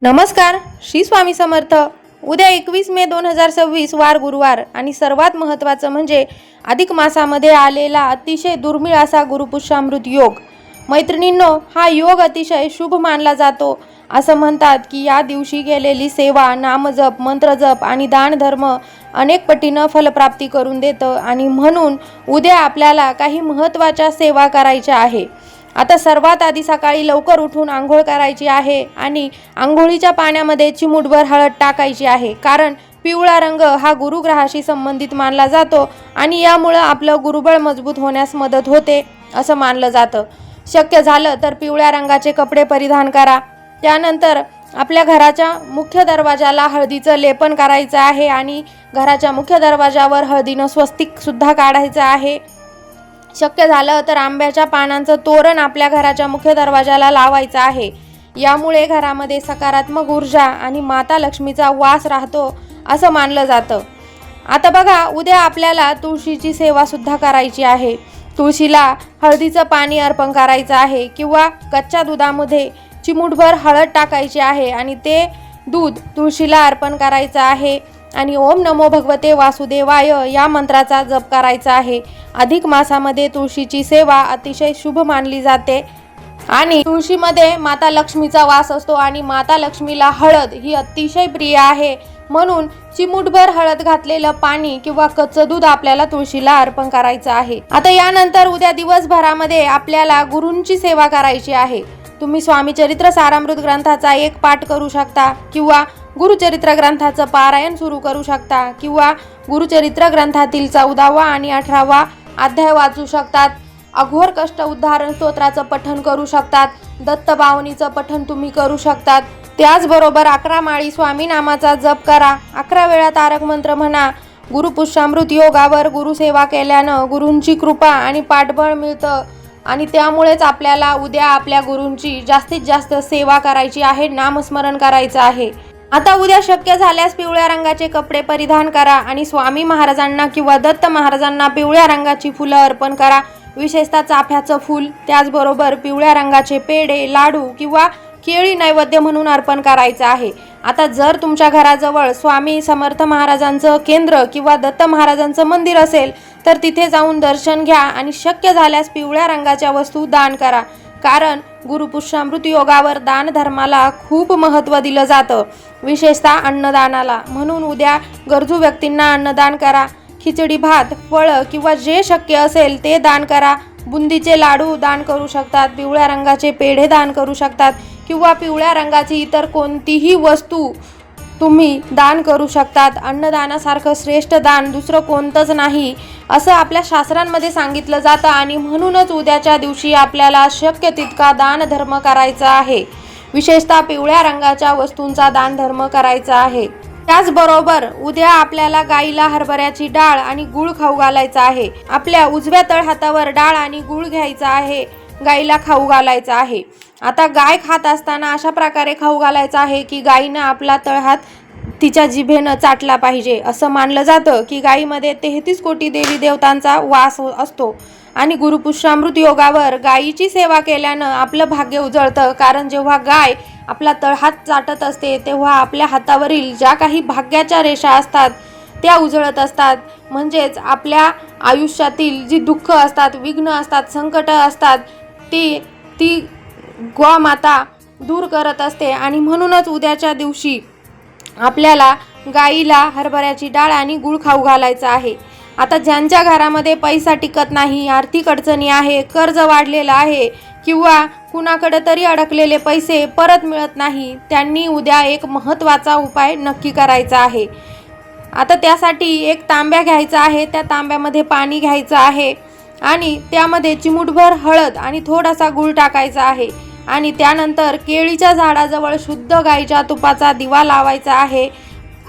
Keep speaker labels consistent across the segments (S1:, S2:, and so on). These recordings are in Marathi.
S1: नमस्कार, श्री स्वामी समर्थ। उद्या 21 मे 2026 वार गुरुवार आणि सर्वात महत्त्वाचं म्हणजे अधिक मासामध्ये आलेला अतिशय दुर्मिळ असा गुरुपुष्यामृत योग। मैत्रिणींनो, हा योग अतिशय शुभ मानला जातो। असं म्हणतात की या दिवशी केलेली सेवा, नामजप, मंत्रजप आणि दानधर्म अनेक पटीनं फलप्राप्ती करून देतं आणि म्हणून उद्या आपल्याला काही महत्त्वाच्या सेवा करायच्या आहे। आता सर्वात आधी सकाळी लवकर उठून आंघोळ करायची आहे आणि आंघोळीच्या पाण्यामध्ये चिमूटभर हळद टाकायची आहे, कारण पिवळा रंग हा गुरुग्रहाशी संबंधित मानला जातो आणि यामुळे आपलं गुरुबळ मजबूत होण्यास मदत होते असं मानलं जातं। शक्य झालं तर पिवळ्या रंगाचे कपडे परिधान करा। त्यानंतर आपल्या घराच्या मुख्य दरवाजाला हळदीचं लेपन करायचं आहे आणि घराच्या मुख्य दरवाजावर हळदीनं स्वस्तिक सुद्धा काढायचं आहे। शक्य झालं तर आंब्याच्या पानांचं तोरण आपल्या घराच्या मुख्य दरवाजाला लावायचं आहे। यामुळे घरामध्ये सकारात्मक ऊर्जा आणि माता लक्ष्मीचा वास राहतो असं मानलं जातं। आता बघा, उद्या आपल्याला तुळशीची सेवा सुद्धा करायची आहे। तुळशीला हळदीचं पाणी अर्पण करायचं आहे किंवा कच्च्या दुधामध्ये चिमूटभर हळद टाकायची आहे आणि ते दूध तुळशीला अर्पण करायचं आहे आणि ओम नमो भगवते वासुदेवाय या मंत्राचा जप करायचा आहे। अधिक मासामध्ये तुळशीची सेवा अतिशय शुभ मानली जाते आणि तुळशीमध्ये माता लक्ष्मीचा वास असतो आणि माता लक्ष्मीला हळद ही अतिशय प्रिय आहे, म्हणून चिमूटभर हळद घातलेलं पाणी किंवा कच्चं दूध आपल्याला तुळशीला अर्पण करायचं आहे। आता यानंतर उद्या दिवसभरामध्ये आपल्याला गुरूंची सेवा करायची आहे। तुम्ही स्वामी चरित्र सारामृत ग्रंथाचा एक पाठ करू शकता किंवा गुरुचरित्र ग्रंथाचं पारायण सुरू करू शकता किंवा गुरुचरित्र ग्रंथातील 14वा आणि 18वा अध्याय वाचू शकतात। अघोर कष्ट उद्धारण स्तोत्राचं पठण करू शकतात। दत्तभावनीचं पठण तुम्ही करू शकतात। त्याचबरोबर 11 माळी स्वामी नामाचा जप करा। 11 वेळा तारक मंत्र म्हणा। गुरुपुष्यामृत योगावर गुरुसेवा केल्यानं गुरूंची कृपा आणि पाठबळ मिळतं आणि त्यामुळेच आपल्याला उद्या आपल्या गुरूंची जास्तीत जास्त सेवा करायची आहे, नामस्मरण करायचं आहे। आता उद्या शक्य झाल्यास पिवळ्या रंगाचे कपडे परिधान करा आणि स्वामी महाराजांना किंवा दत्त महाराजांना पिवळ्या रंगाची फुलं अर्पण करा, विशेषतः चाफ्याचं फूल। त्याचबरोबर पिवळ्या रंगाचे पेढे, लाडू किंवा केळी नैवेद्य म्हणून अर्पण करायचं आहे। आता जर तुमच्या घराजवळ स्वामी समर्थ महाराजांचं केंद्र किंवा दत्त महाराजांचं मंदिर असेल तर तिथे जाऊन दर्शन घ्या आणि शक्य झाल्यास पिवळ्या रंगाच्या वस्तू दान करा, कारण गुरुपुष्यामृत योगावर दान धर्माला खूप महत्त्व दिलं जातं, विशेषतः अन्नदानाला। म्हणून उद्या गरजू व्यक्तींना अन्नदान करा। खिचडी भात, फळं किंवा जे शक्य असेल ते दान करा। बुंदीचे लाडू दान करू शकतात, पिवळ्या रंगाचे पेढे दान करू शकतात किंवा पिवळ्या रंगाची इतर कोणतीही वस्तू तुम्ही दान करू शकतात। अन्नदानासारखं श्रेष्ठ दान दुसरं कोणतंच नाही असं आपल्या शास्त्रांमध्ये सांगितलं जातं आणि म्हणूनच उद्याच्या दिवशी आपल्याला शक्य तितका दानधर्म करायचा आहे, विशेषतः पिवळ्या रंगाच्या वस्तूंचा दानधर्म करायचा आहे। त्याचबरोबर उद्या आपल्याला गाईला हरभऱ्याची डाळ आणि गूळ खाऊ घालायचा आहे। आपल्या उजव्या तळहातावर डाळ आणि गूळ घ्यायचा आहे, गाईला खाऊ घालायचा आहे। आता गाय खात असताना अशा प्रकारे खाऊ घालायचा आहे की गायीनं आपला तळहात तिच्या जिभेनं चाटला पाहिजे। असं मानलं जातं की गायीमध्ये 33 कोटी देवी देवतांचा वास असतो आणि गुरुपुष्यामृत योगावर गायीची सेवा केल्यानं आपलं भाग्य उजळतं, कारण जेव्हा गाय आपला तळहात चाटत असते तेव्हा आपल्या हातावरील ज्या काही भाग्याच्या रेषा असतात त्या उजळत असतात। म्हणजेच आपल्या आयुष्यातील जी दुःख असतात, विघ्न असतात, संकट असतात ती गोमाता दूर करत असते आणि म्हणूनच उद्याच्या दिवशी आपल्याला गाईला हरभऱ्याची डाळ आणि गूळ खाऊ घालायचा आहे। आता ज्यांच्या घरामध्ये पैसा टिकत नाही, आर्थिक अडचणी आहे, कर्ज वाढलेलं आहे किंवा कुणाकडे तरी अडकलेले पैसे परत मिळत नाही, त्यांनी उद्या एक महत्त्वाचा उपाय नक्की करायचा आहे। आता त्यासाठी एक तांब्या घ्यायचा आहे, त्या तांब्यामध्ये पाणी घ्यायचं आहे आणि त्यामध्ये चिमूटभर हळद आणि थोडासा गूळ टाकायचा आहे आणि त्यानंतर केळीच्या झाडाजवळ शुद्ध गाईच्या तुपाचा दिवा लावायचा आहे।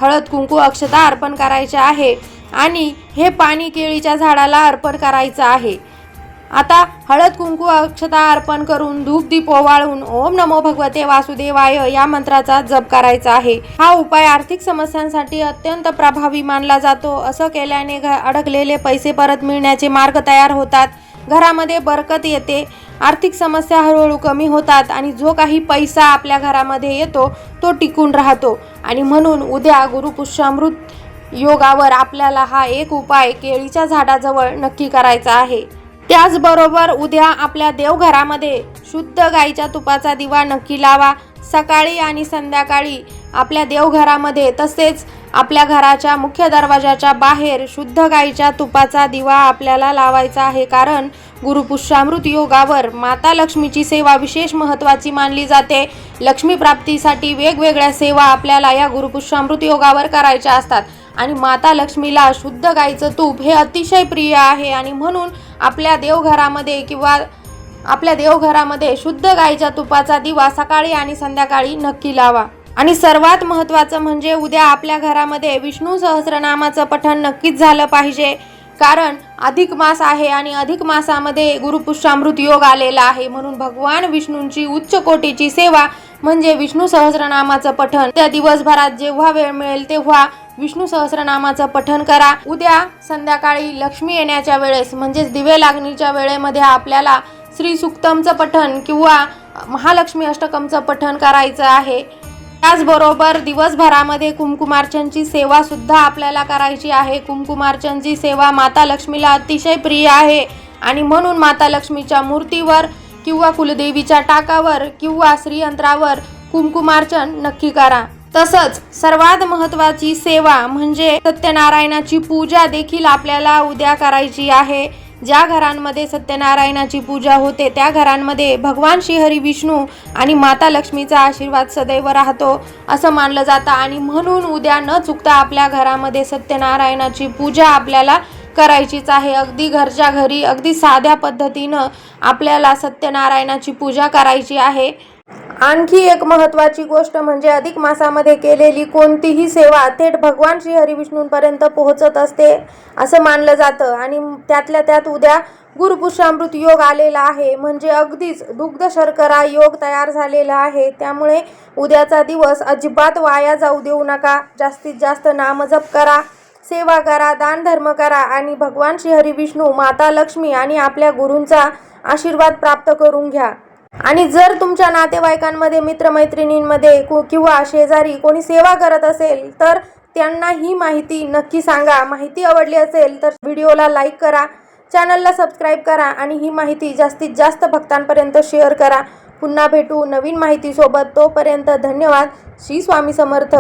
S1: हळद, कुंकू, अक्षता अर्पण करायचे आहे आणि हे पाणी केळीच्या झाडाला अर्पण करायचं आहे। आता हळद, कुंकू, अक्षता अर्पण करून धूप दीप ओवाळून ओम नमो भगवते वासुदेवाय या मंत्राचा जप करायचा आहे। हा उपाय आर्थिक समस्यांसाठी अत्यंत प्रभावी मानला जातो। असं केल्याने अडकलेले पैसे परत मिळण्याचे मार्ग तयार होतात घरामध्ये बरकत येते, आर्थिक समस्या हळूहळू कमी होतात आणि जो काही पैसा आपल्या घरामध्ये येतो तो टिकून राहतो. आणि म्हणून उद्या गुरुपुष्यामृत योगावर आपल्याला हा एक उपाय केळीच्या झाडाजवळ नक्की करायचा आहे. त्याचबरोबर उद्या आपल्या देवघरामध्ये शुद्ध गाईच्या तुपाचा दिवा नक्की लावा. सकाळी आणि संध्याकाळी आपल्या देवघरामध्ये तसेच आपल्या घराच्या मुख्य दरवाजाच्या बाहेर शुद्ध गाईच्या तुपाचा दिवा आपल्याला लावायचा आहे. कारण गुरुपुष्यामृत योगावर माता लक्ष्मीची सेवा विशेष महत्त्वाची मानली जाते. लक्ष्मी प्राप्तीसाठी वेगवेगळ्या सेवा आपल्याला या गुरुपुष्यामृत योगावर करायच्या असतात आणि माता लक्ष्मीला शुद्ध गाईचं तूप हे अतिशय प्रिय आहे. आणि म्हणून आपल्या देवघरामध्ये शुद्ध गाईच्या तुपाचा दिवा सकाळी आणि संध्याकाळी नक्की लावा. आणि सर्वात महत्त्वाचं म्हणजे उद्या आपल्या घरामध्ये विष्णू सहस्रनामाचं पठण नक्कीच झालं पाहिजे. कारण अधिक मास आहे आणि अधिक मासामध्ये गुरुपुष्यामृत योग आलेला आहे. म्हणून भगवान विष्णूंची उच्च कोटीची सेवा म्हणजे विष्णू सहस्रनामाचं पठण. त्या दिवसभरात जेव्हा वेळ मिळेल तेव्हा विष्णू सहस्रनामाचं पठण करा. उद्या संध्याकाळी लक्ष्मी येण्याच्या वेळेस म्हणजेच दिवे लागणीच्या वेळेमध्ये आपल्याला श्री सुक्तमचं पठण किंवा महालक्ष्मी अष्टकमचं पठण करायचं आहे. त्याचबरोबर दिवसभरामध्ये कुमकुमार्चनची सेवा सुद्धा आपल्याला करायची आहे. कुमकुमार्चनची सेवा माता लक्ष्मीला अतिशय प्रिय आहे आणि म्हणून माता लक्ष्मीच्या मूर्तीवर किंवा कुलदेवीच्या टाकावर किंवा श्रीयंत्रावर कुमकुमार्चन नक्की करा. तसंच सर्वात महत्त्वाची सेवा म्हणजे सत्यनारायणाची पूजा देखील आपल्याला उद्या करायची आहे. ज्या घरांमध्ये सत्यनारायणाची पूजा होते त्या घरांमध्ये भगवान श्रीहरी विष्णू आणि माता लक्ष्मीचा आशीर्वाद सदैव राहतो असं मानलं जातं. आणि म्हणून उद्या न चुकता आपल्या घरामध्ये सत्यनारायणाची पूजा आपल्याला करायचीच आहे. अगदी घरच्या घरी अगदी साध्या पद्धतीनं आपल्याला सत्यनारायणाची पूजा करायची आहे. आणखी एक महत्त्वाची गोष्ट म्हणजे अधिक मासामध्ये केलेली कोणतीही सेवा थेट भगवान श्री हरिविष्णूंपर्यंत पोहोचत असते असं मानलं जातं. आणि त्यातल्या त्यात उद्या गुरुपुष्यामृत योग आलेला आहे म्हणजे अगदीच दुग्ध शर्करा योग तयार झालेला आहे. त्यामुळे उद्याचा दिवस अजिबात वाया जाऊ देऊ नका. जास्तीत जास्त नामजप करा, सेवा करा, दान धर्म करा आणि भगवान श्री हरिविष्णू, माता लक्ष्मी आणि आपल्या गुरूंचा आशीर्वाद प्राप्त करून घ्या. आणि जर तुमच्या नातेवाईकांमध्ये, मित्रमैत्रिणींमध्ये किंवा शेजारी कोणी सेवा करत असेल तर त्यांना ही माहिती नक्की सांगा. माहिती आवडली असेल तर व्हिडिओला लाईक करा, चॅनलला सबस्क्राईब करा आणि ही माहिती जास्तीत जास्त भक्तांपर्यंत शेअर करा. पुन्हा भेटू नवीन माहितीसोबत. तोपर्यंत धन्यवाद. श्री स्वामी समर्थ.